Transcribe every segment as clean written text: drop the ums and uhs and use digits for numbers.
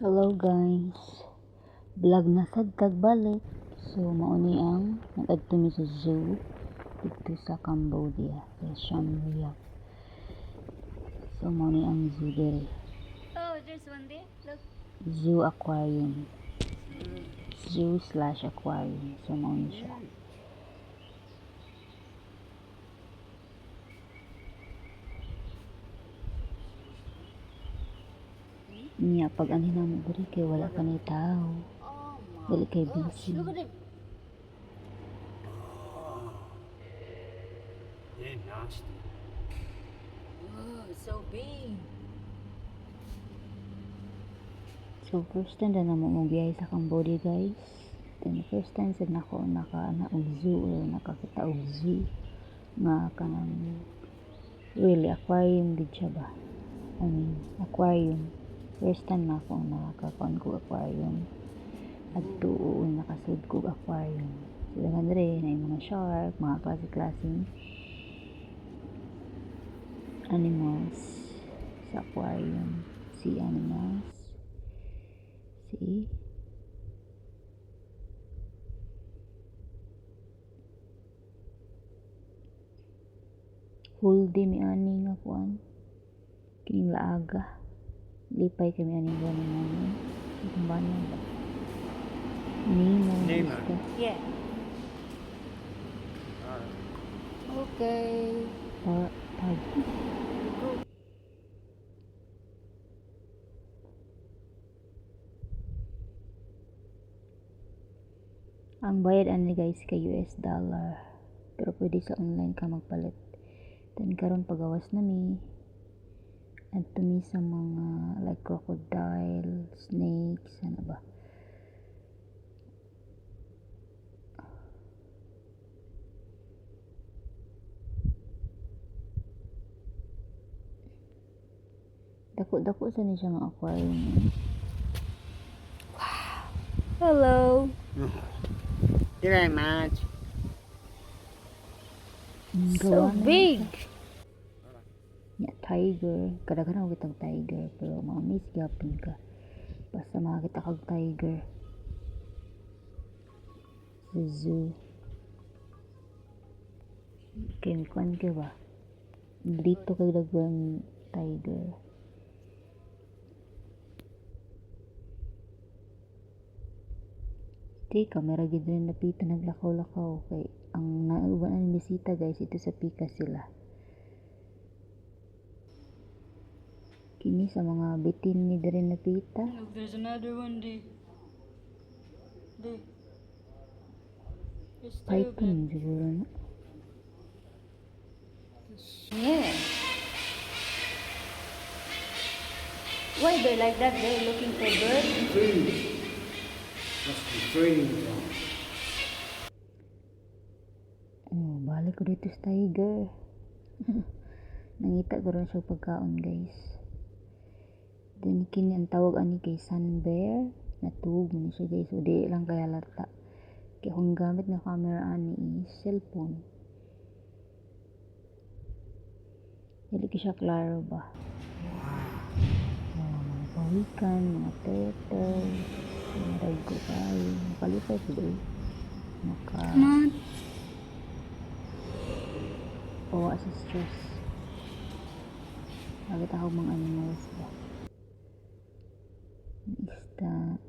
Hello guys, vlog na sad kag balik. So mao ni ang nag-adto mi sa zoo dito sa Cambodia, sa Siem Reap. So mao ni ang zoo dere. Oh, there's one there. Look. Zoo aquarium. Zoo/aquarium. So mao ni siya. Niya pag ani na mo diri kay wala pa ni tao. Oh my Dili kay gosh, busy. look at him. They're nasty. Oh, it's so big. So first time na mo biyahe sa Cambodia guys. Then first time sa nako naka og zoo or nakakita og zoo nga kanang really aquarium gid siya ba. I mean aquarium. First time na ako nakakakuan ko aquarium. At tuon nakasud ko aquarium. So nga dere na yung mga shark, mga klase-klaseng animals sa aquarium. Sea animals. See? Whole day mi ani nga kuan. Kining laaga. Lipay kami ani gani namin. Itong banan ba? Nemo. Nemo. basta. Yeah. Okay. Tag. Ang bayad ani guys kay US dollar. Pero pwede sa online ka magpalit. Then karon pagawas na mi. At tumi sa mga like crocodile, snakes, ano ba? Dako-dako sa ni siya nga aquarium. Hello. Thank you very much. So big. Ya, tiger. Kadaghan ako kitang tiger. Pero ma-amaze gyapon ka. Basta makakita kag tiger. Sa zoo. Kaya may kwan ka ba? Dito kag dagwang tiger. Okay, kamera gid rin napita naglakaw-lakaw. Kay ang nauban ang bisita guys, ito sa Pika sila. Kini sa mga bitin ni diri napita. Look, there's another one there. There. It's still Python siguro na. Yeah. Why they like that? They're looking for birds. Food. Must be feeding them. Oh, balik ko dito sa tiger. Nangita ko rin siya pagkaon guys. Then kini ang tawag ani kay sun bear. Natug mo siya guys. So di lang kaya lata. Kaya kung gamit na camera ani is cellphone. Dili ko siya klaro ba. Mga pawikan, mga turtle, mga dagko kayo. Makalipay ko doon. Come on. Pawa sa stress. Bakit ako mga animals ba? Isda.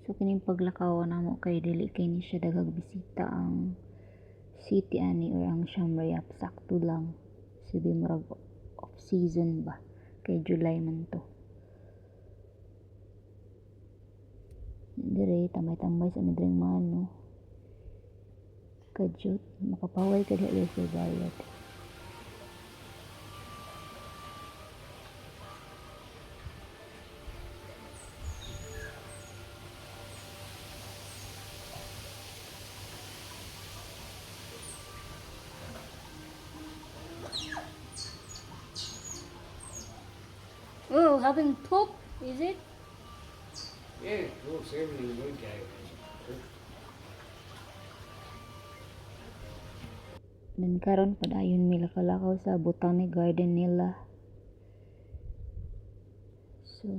So kining paglakaw na mo kay dili kay ni siya dagag bisita ang city ani or ang Siem Reap sakto lang. Sabi murag off season ba? Kay July man to. Dire tambay-tambay sa midring mano. Kadyot, makapaway ka dili sa bayad. Oh, having poop, is it? Yeah, looks everything we gave. Then karon padayon mi lakalakaw sa botanic garden nila. So,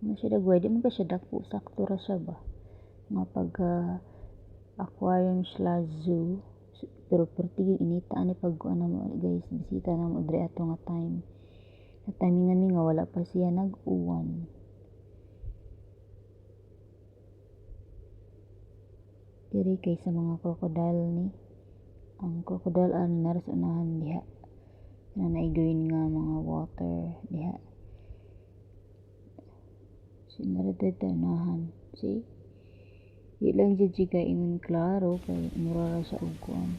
ano siya dagway, di mo ka siya dako, sakto ra siya ba? Nga pagka aquarium slash zoo. Pero perti inita ni pag ano mo guys, bisita na mo dre ato nga time. At timingan mi nga wala pa siya nag-uwan. Diri kay sa mga crocodile ni. Ang crocodile ano nara sa unahan diha. Na naay green nga mga water diha. Sinara dito unahan. See? Di lang dyan siya ingon klaro kay mura ra siya og kuan.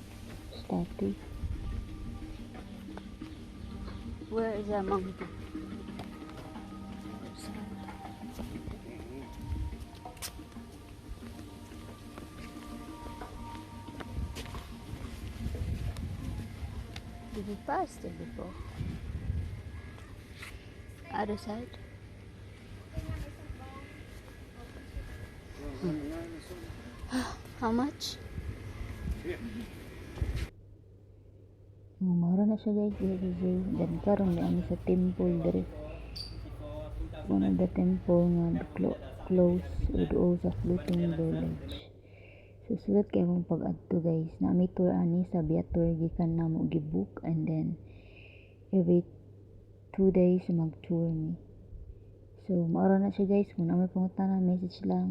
Statue. Where is the monkey? Did we pass it before? Other side? How much? Mura na siya guys diha sa zoo. Dan karon ni ani sa temple diri. One of the temple nga close o doon sa floating village. Susulot kay mong pag-adto guys. Na may tour ani sa Viator gikan na mo gibook and then every 2 days mag-tour ni. So, maura na siya guys. Kung na may pangutanan, message lang.